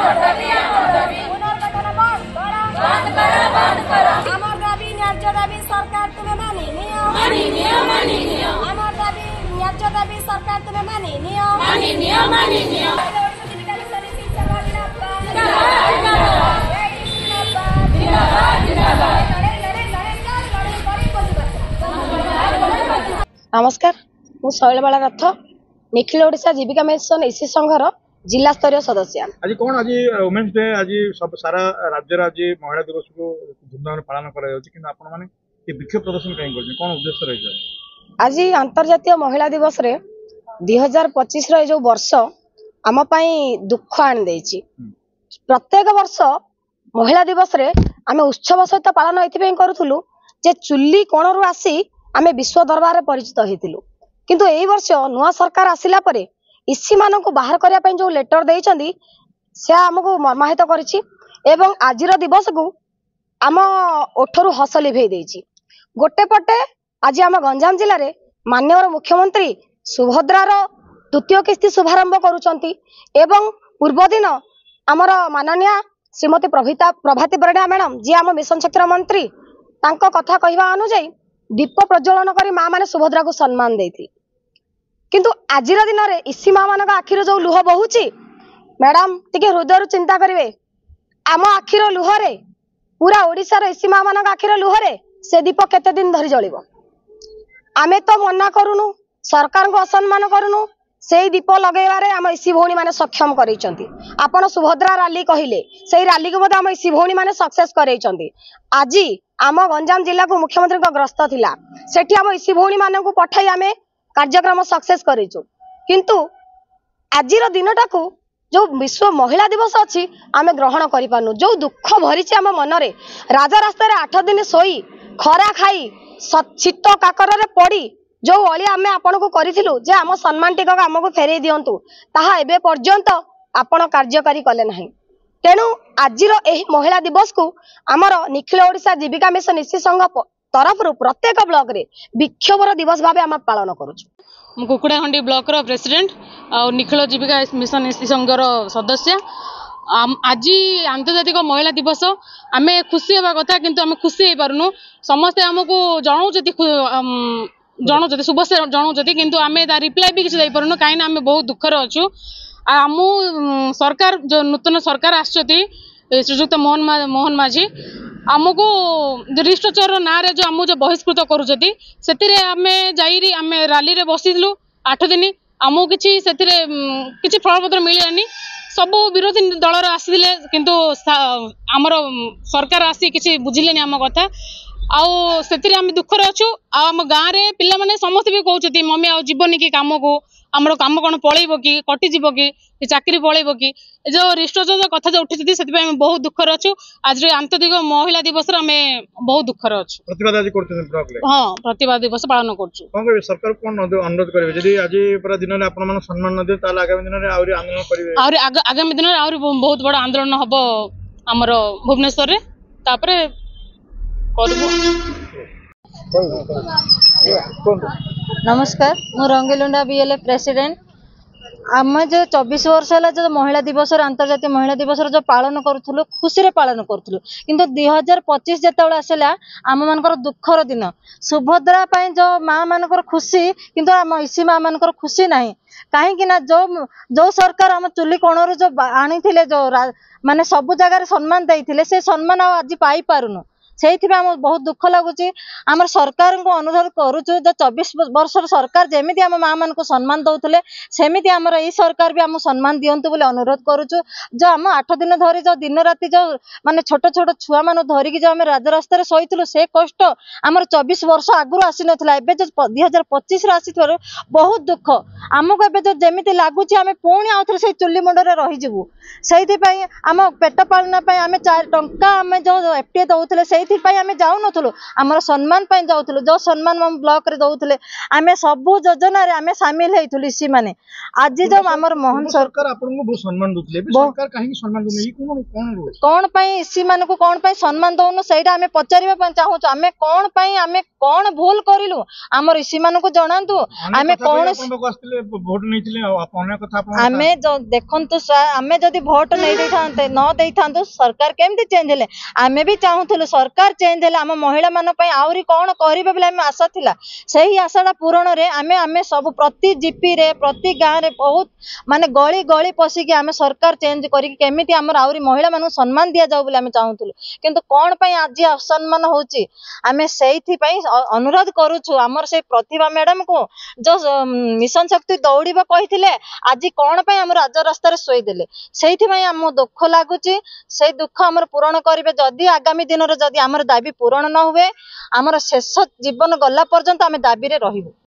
सरकार तुम्हें मानी सरकार तुम्हें मानी नमस्कार मु शैलबाला रथ निखिल ओडिशा जीविका मिशन इसी संघर जिला स्तरीय सदस्य। आज कौन आज वुमेन्स डे आज सब सारा राज्य आज महिला दिवस को धूमधाम पालन करा आपण माने विक्षोभ प्रदर्शन कहीं कौन उद्देश्य रही? आज अंतर्जातीय महिला दिवस रे 2025 रो जो वर्ष आम दुख आनी देछि। प्रत्येक वर्ष महिला दिवस रे आमे उत्सव सहित पालन एथि करूथुलु जे चुल्ली कोणरू आसी आमे विश्व दरबार परिचित होइतिलु, किंतु एई वर्ष नुआ सरकार आसिला परे इसी मानक बाहर करिया पई जो लेटर देइचंदी से हमकु मर्माहित करिछि एवं आजिर दिवस को आम ओठरू हस लिभेई देइछि। गोटे पटे आज आम गंजाम जिले में माननीय मुख्यमंत्री सुभद्रार द्वितीय किस्ती शुभारंभ करुचंती एवं पूर्व दिन आमर माननीय श्रीमती प्रभाती परिडा मैडम जी आम मिशन शक्तिर मंत्री तांको कथा कहवा अनुଯାयी दीप प्रज्वलन करी माँ माने सुभद्रा को सम्मान देती, किंतु आजिर दिन में इसी माँ मान आखिर जो लुह बहुची मैडम टिके हृदय चिंता करेंगे आम आखिर लुहरे पूरा ओडिशार इसी माँ मान आखिर लुहरे से दीप केते दिन धरी जलिबो? आमे तो मना करूनु, सरकार को असम्मान करूनु, से दीप लगेबारे आम इसी भौणी माने सक्षम करैचंती। आपण सुभद्रा रैली कहिले से रैली को आम इसी भौणी माने सक्सेस करैचंती। आज आम गंजाम जिला को मुख्यमंत्री का ग्रस्त थिला सेठी आम इसी भौणी माने को पठाई आमे कार्यक्रम सक्सेस करेचु, किंतु आजिर दिनटा को जो विश्व महिला दिवस अच्छी आमे ग्रहण करि पानु। जो दुख भरी आम मनरे राजा रास्ता रे 8 दिन सोई खरा खाई शीत काकर रे पड़ी जो अली आमे आपण को करिथिलु जे आम सम्मान टिक आमको फेरई दियंतु ताहा एबे पर्यंत आपण कार्यकारी कले नाही। तेणु आजिर एही महिला दिवस को आमर निखिल ओडिशा जीविका मिशन इसी संघ तरफ प्रत्येक ब्लॉक रे विक्षोभर दिवस भाव आम पालन करूछु। कुकुड़ाखंडी ब्लॉक रो प्रेसिडेंट और निखिल जीविका मिशन इसी संघर सदस्य। आज आंतर्जातिक महिला दिवस आम खुशी हवा कथा, किंतु आम खुशी हो पारुनु। समस्ते आमको जनाऊँ शुभेच्छा जनाऊँ, किंतु आम रिप्लाई भी किसी पारुनु कहीं आम बहुत दुखर अच्छु। आम सरकार जो नूतन सरकार आसुच्ची श्रीजुक्त मोहन माझी आमको रिस्ट्रक्चर ना रे जो आम जो बहिष्कृत करुँच से आम जाइरी आम रैली रे बसिलु 8 दिन आमको किसी फलपत्र मिलानी। सबू विरोधी दलर आसीले किंतु आमर सरकार आसी किसी बुझिले आम कथा आउ से आम दुखर अच्छु। आम गाँव में पिला माने समस्त भी कहते मम्मी आ जीवनी कि कम को आमर कम कौन पलैब कि कटिज कि चाकरी पलैब कि जो रिस्ट्रक्चर कथा जो उठी से बहुत दुखर अच्छु। आज आंतरिक महिला दिवस आम बहुत दुखर अच्छु। हाँ प्रतिवाद दिवस पालन कर सरकार कौन अनुरोध करेंगे आज पूरा दिन में आपण सम्मान न दिए आगामी दिन में आंदोलन करेंगे? आगामी दिन में बहुत बड़ा आंदोलन हम आमर भुवनेश्वर रे तापरे नमस्कार मु रंगीलुंडा बीएलए प्रेसिडेंट। आम जो 24 वर्ष है जो महिला दिवस अंतर्जातीय महिला दिवस जो पालन करूँ खुशी रे पालन करूँ, किंतु 2025 जो आसला आम मान दुखर दिन। सुभद्रा जो माँ मान खुशी किंतु आम इसी माँ मान खुशी ना कहीं जो सरकार आम चुली कोणरू जो आनी जो माने सब जगह सम्मान देते से सम्मान आज पाई पारुनु। से बहुत दुख लगुच। आम सरकार को अनुरोध करुचु जो 24 वर्ष सरकार जमी आम माँ मान को सम्मान दौले सेमती आमर यही सरकार भी आम सम्मान दिंतु बोली अनुरोध करुचु। जो आम 8 दिन धरी जो दिन राति जो माने छोट छोट छुआ मान धरिकी जो आम राजरास्तार शोलु से कष्ट आमर 24 वर्ष आगु आसी नाला। एवं जो 2025 आसी बहुत दुख आमको एवं जो जमी लगुच आम पुणी आउ थे चुली मुंडे रहीजु। से आम पेट पालना आम 4 टंका आम जो एफटीए दौले से ସେଇଥିପାଇଁ ଆମେ ଯାଉନଥିଲୁ, ଆମର ସମ୍ମାନ ପାଇଁ ଯାଉଥିଲୁ। ଯୋଉ ସମ୍ମାନ ଆମ ବ୍ଲକରେ ଦଉଥିଲେ ଆମେ ସବୁ ଯୋଜନାରେ ଆମେ ସାମିଲ ହେଇଥିଲୁ ଇସି ମାନେ। ଆଜି ଯୋଉ ଆମର ମୋହନ ସରକାର ଆପଣଙ୍କୁ ବହୁତ ସମ୍ମାନ ଦଉଥିଲେ, ଏବେ ସରକାର କାହିଁକି ସମ୍ମାନ ଦଉନି? କଣ ପାଇଁ ଇସି ମାନଙ୍କୁ କଣ ପାଇଁ ସମ୍ମାନ ଦଉନୁ ସେଇଟା ଆମେ ପଚାରିବା ପାଇଁ ଚାହୁଁଛୁ। ଆମେ କଣ ପାଇଁ ଆମେ କଣ ଭୁଲ କରିଲୁ ଆମର ଇସି ମାନଙ୍କୁ ଜଣାନ୍ତୁ। ଆମେ କଣ ଆମେ ଦେଖନ୍ତୁ ସାର୍, ଆମେ ଯଦି ଭୋଟ ନେଇ ଦେଇଥାନ୍ତେ ନ ଦେଇଥାନ୍ତୁ ସରକାର କେମିତି ଚେଞ୍ଜ ହେଲେ? ଆମେ ବି ଚାହୁଁଥିଲୁ ସରକାର ଚେଞ୍ଜ ହେଲେ ଆମ ମହିଳା ମାନଙ୍କ ପାଇଁ ଆହୁରି କଣ କରିବେ ବୋଲି ଆମେ ଆଶା ଥିଲା। ସେହି ଆଶାଟା ପୂରଣରେ ଆମେ ସବୁ ପ୍ରତି ଜିପିରେ ପ୍ରତି ଗାଁରେ ବହୁତ ମାନେ ଗଳି ଗଳି ପଶିକି ଆମେ ସରକାର ଚେଞ୍ଜ କରିକି କେମିତି ଆମର ଆହୁରି ମହିଳା ମାନଙ୍କୁ ସମ୍ମାନ ଦିଆଯାଉ ବୋଲି ଆମେ ଚାହୁଁଥିଲୁ। କିନ୍ତୁ କଣ ପାଇଁ ଆଜି ଅସମ୍ମାନ ହଉଛି ଆମେ ସେଇଥିପାଇଁ ଅନୁରୋଧ କରୁଛୁ ଆମର ସେଇ ପ୍ରତିଭା ମ୍ୟାଡାମକୁ ଯୋଉ ମିଶନ ଶକ୍ତି ଦୌଡ଼ିବ କହିଥିଲେ ଆଜି କଣ ପାଇଁ ଆମ ରାଜରାସ୍ତାରେ ଶୋଇଦେଲେ। ସେଇଥିପାଇଁ ଆମ ଦୁଃଖ ଲାଗୁଛି। ସେଇ ଦୁଃଖ ଆମର ପୂରଣ କରିବେ ଯଦି ଆଗାମୀ ଦିନରେ ଯଦି ଆମର ଦାବି ପୂରଣ ନ ହୁଏ ଆମର ଶେଷ ଜୀବନ ଗଲା ପର୍ଯ୍ୟନ୍ତ ଆମେ ଦାବିରେ ରହିବୁ।